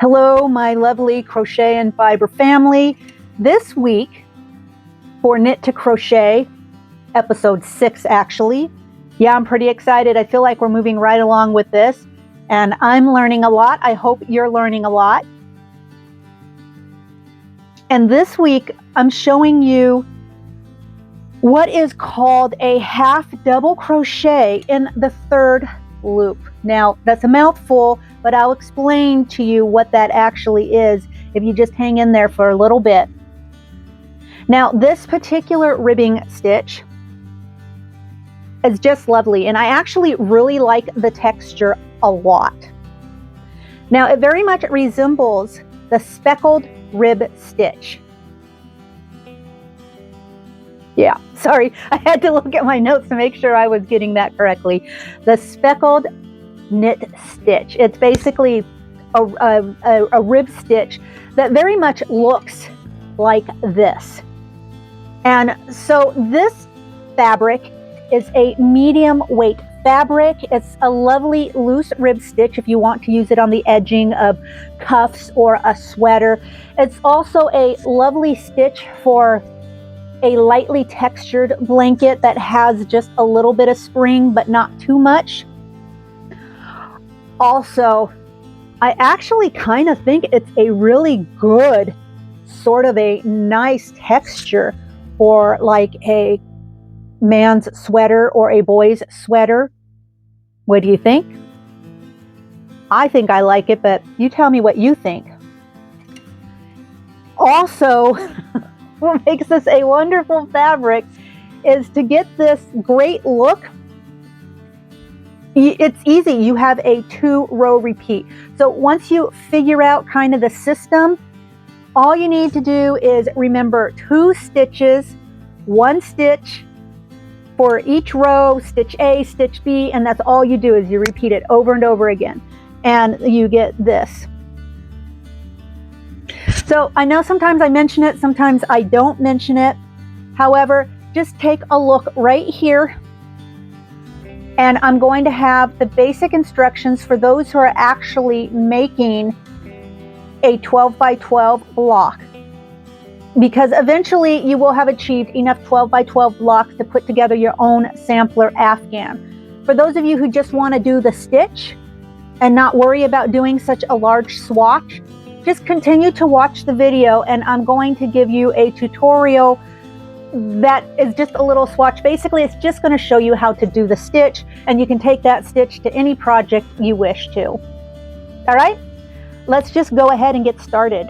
Hello, my lovely crochet and fiber family. This week for Knit to Crochet, episode 6 actually. Yeah, I'm pretty excited. I feel like we're moving right along with this and I'm learning a lot. I hope you're learning a lot. And this week I'm showing you what is called a half double crochet in the third loop. Now, that's a mouthful, but I'll explain to you what that actually is if you just hang in there for a little bit. Now, this particular ribbing stitch is just lovely, and I actually really like the texture a lot. Now, it very much resembles the speckled rib stitch. Yeah, sorry, I had to look at my notes to make sure I was getting that correctly. The speckled knit stitch. It's basically a rib stitch that very much looks like this. And so this fabric is a medium weight fabric. It's a lovely loose rib stitch if you want to use it on the edging of cuffs or a sweater. It's also a lovely stitch for a lightly textured blanket that has just a little bit of spring, but not too much. Also, I actually kind of think it's a really good, sort of a nice texture for like a man's sweater or a boy's sweater. What do you think? I think I like it, but you tell me what you think. Also, what makes this a wonderful fabric is to get this great look. It's easy. You have a 2-row repeat. So once you figure out kind of the system, all you need to do is remember 2 stitches, 1 stitch for each row, stitch A, stitch B, and that's all you do is you repeat it over and over again. And you get this. So I know sometimes I mention it, sometimes I don't mention it. However, just take a look right here. And I'm going to have the basic instructions for those who are actually making a 12 by 12 block. Because eventually you will have achieved enough 12 by 12 blocks to put together your own sampler afghan. For those of you who just want to do the stitch and not worry about doing such a large swatch, just continue to watch the video and I'm going to give you a tutorial that is just a little swatch. Basically, it's just going to show you how to do the stitch and you can take that stitch to any project you wish to. All right, let's just go ahead and get started.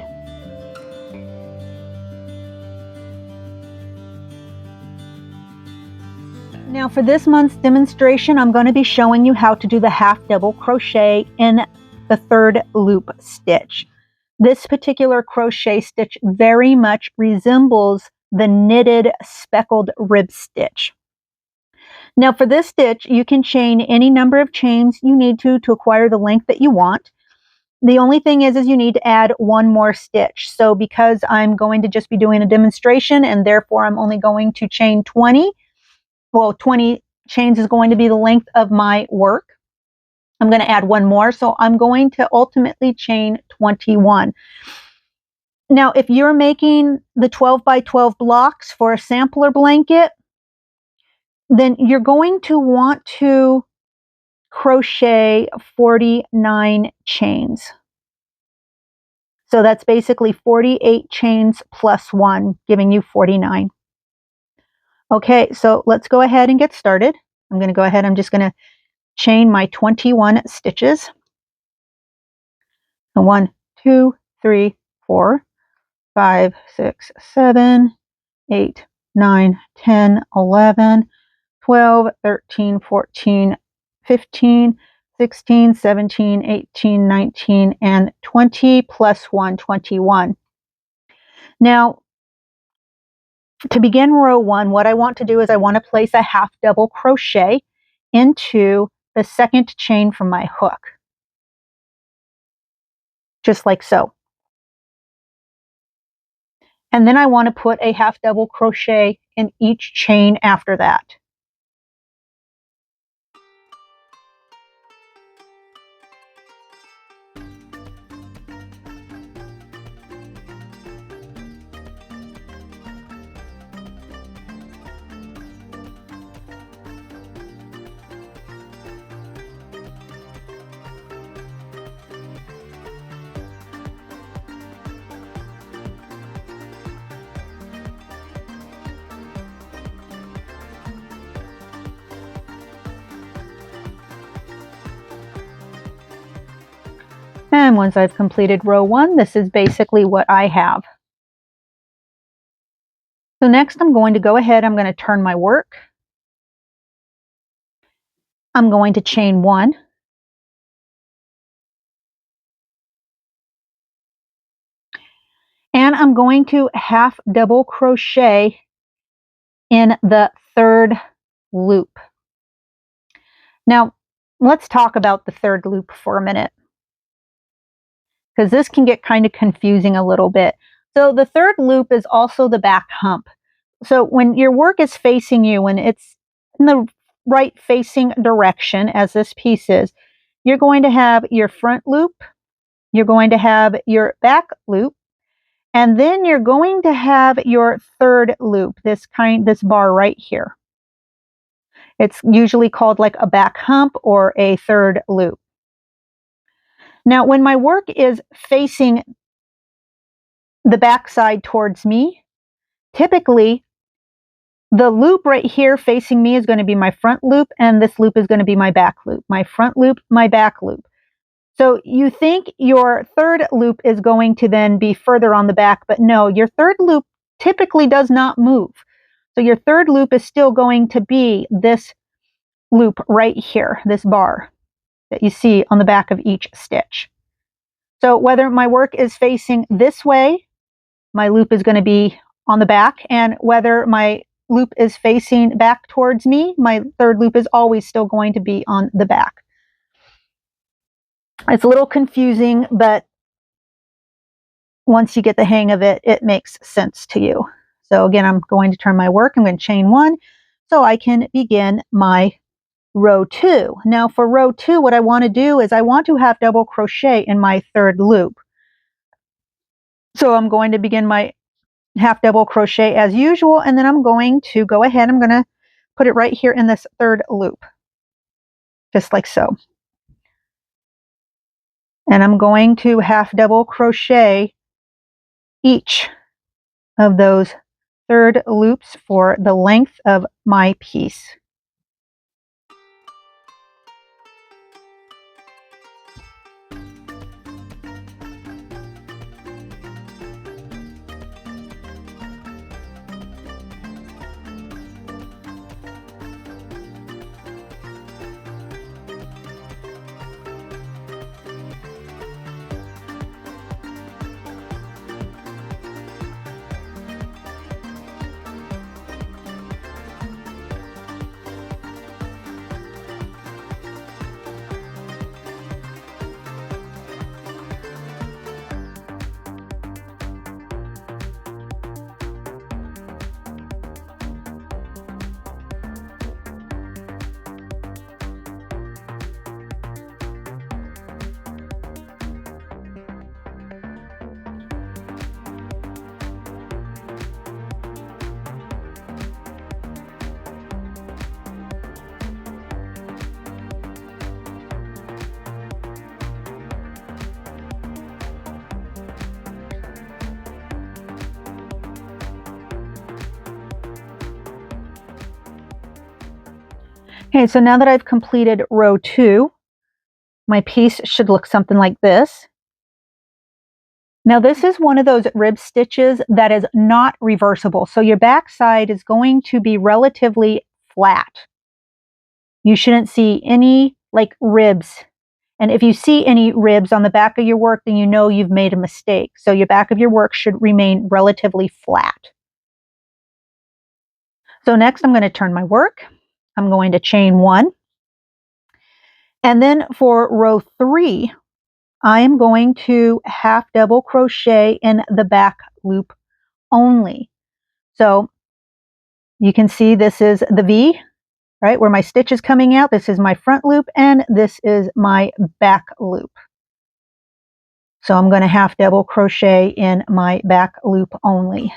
Now for this month's demonstration, I'm going to be showing you how to do the half double crochet in the third loop stitch. This particular crochet stitch very much resembles the knitted speckled rib stitch. Now for this stitch, you can chain any number of chains you need to acquire the length that you want. The only thing is you need to add 1 more stitch. So because I'm going to just be doing a demonstration and therefore I'm only going to chain 20, well, 20 chains is going to be the length of my work. I'm going to add 1 more, so I'm going to ultimately chain 21. Now, if you're making the 12 by 12 blocks for a sampler blanket, then you're going to want to crochet 49 chains. So that's basically 48 chains plus 1, giving you 49. Okay, so let's go ahead and get started. I'm going to go ahead, I'm just going to chain my 21 stitches. 1, 2, 3, 4, 5, 6, 7, 8, 9, 10, 11, 12, 13, 14, 15, 16, 17, 18, 19, and 20 plus 1, 21. Now, to begin row 1, what I want to do is I want to place a half double crochet into the second chain from my hook, just like so. And then I want to put a half double crochet in each chain after that. And once I've completed row 1, this is basically what I have. So next I'm going to go ahead, I'm going to turn my work. I'm going to chain 1. And I'm going to half double crochet in the third loop. Now, let's talk about the third loop for a minute, because this can get kind of confusing a little bit. So the third loop is also the back hump. So when your work is facing you, when it's in the right facing direction, as this piece is, you're going to have your front loop, you're going to have your back loop, and then you're going to have your third loop, this bar right here. It's usually called like a back hump or a third loop. Now, when my work is facing the back side towards me, typically the loop right here facing me is going to be my front loop, and this loop is going to be my back loop. My front loop, my back loop. So you think your third loop is going to then be further on the back, but no, your third loop typically does not move. So your third loop is still going to be this loop right here, this bar that you see on the back of each stitch. So whether my work is facing this way, my loop is going to be on the back, and whether my loop is facing back towards me, my third loop is always still going to be on the back. It's a little confusing, but once you get the hang of it, it makes sense to you. So again, I'm going to turn my work, I'm going to chain 1 so I can begin my row 2. Now for row 2, what I want to do is I want to have double crochet in my third loop. So I'm going to begin my half double crochet as usual, and then I'm going to go ahead, I'm going to put it right here in this third loop, just like so. And I'm going to half double crochet each of those third loops for the length of my piece. Okay, so now that I've completed row 2, my piece should look something like this. Now this is one of those rib stitches that is not reversible, so your back side is going to be relatively flat. You shouldn't see any like ribs, and if you see any ribs on the back of your work, then you know you've made a mistake. So your back of your work should remain relatively flat. So next I'm going to turn my work. I'm going to chain 1. And then for row 3, I am going to half double crochet in the back loop only. So you can see this is the V, right, where my stitch is coming out. This is my front loop, and this is my back loop. So I'm going to half double crochet in my back loop only.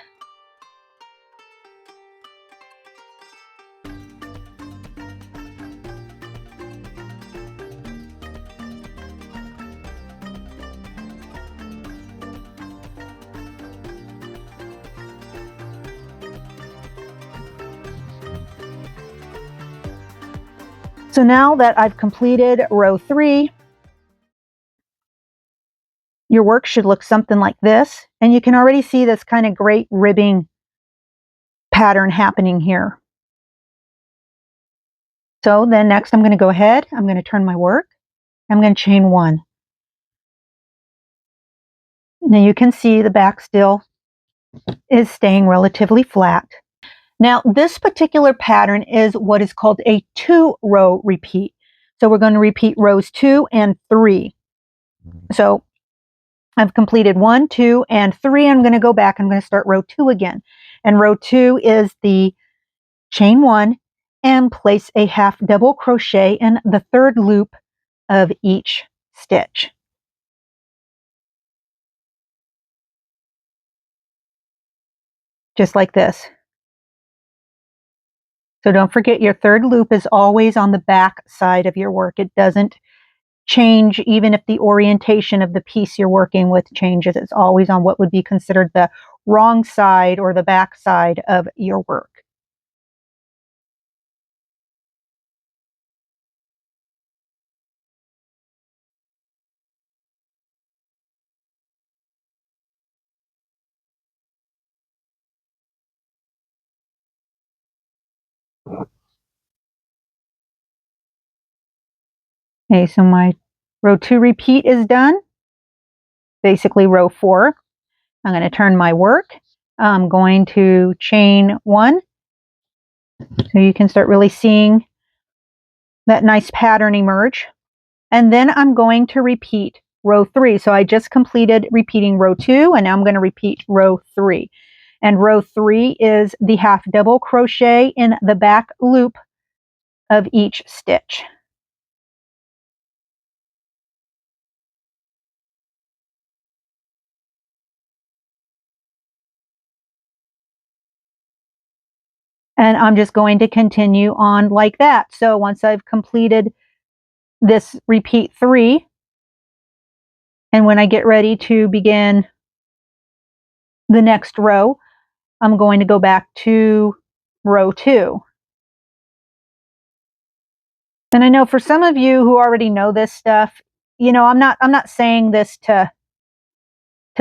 So now that I've completed row 3, your work should look something like this. And you can already see this kind of great ribbing pattern happening here. So then next I'm going to go ahead, I'm going to turn my work, I'm going to chain 1. Now you can see the back still is staying relatively flat. Now this particular pattern is what is called a 2-row repeat. So we're going to repeat rows 2 and 3. So I've completed 1, 2, and 3. I'm going to go back. I'm going to start row 2 again. And row 2 is the chain 1 and place a half double crochet in the 3rd loop of each stitch. Just like this. So don't forget, your 3rd loop is always on the back side of your work. It doesn't change even if the orientation of the piece you're working with changes. It's always on what would be considered the wrong side or the back side of your work. Okay, so my row 2 repeat is done. Basically row 4. I'm going to turn my work. I'm going to chain 1. So you can start really seeing that nice pattern emerge. And then I'm going to repeat row 3. So I just completed repeating row 2, and now I'm going to repeat row 3. And row 3 is the half double crochet in the back loop of each stitch. And I'm just going to continue on like that. So once I've completed this repeat 3, and when I get ready to begin the next row, I'm going to go back to row 2. And I know for some of you who already know this stuff, you know, I'm not saying this to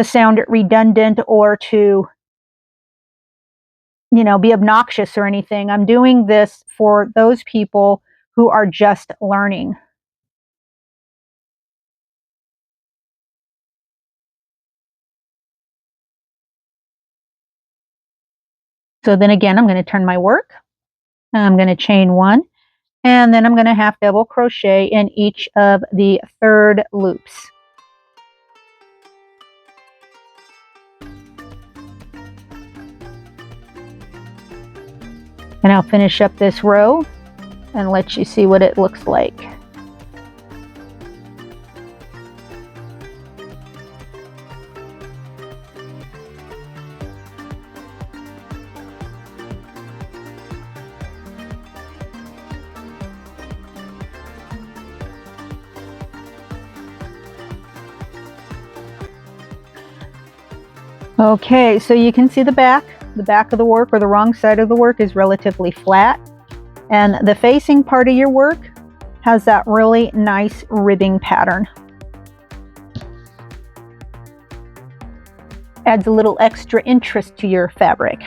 sound redundant or to, you know, be obnoxious or anything. I'm doing this for those people who are just learning. So then again, I'm going to turn my work. I'm going to chain 1, and then I'm going to half double crochet in each of the 3rd loops. And I'll finish up this row and let you see what it looks like. Okay, so you can see the back of the work, or the wrong side of the work, is relatively flat, and the facing part of your work has that really nice ribbing pattern. Adds a little extra interest to your fabric.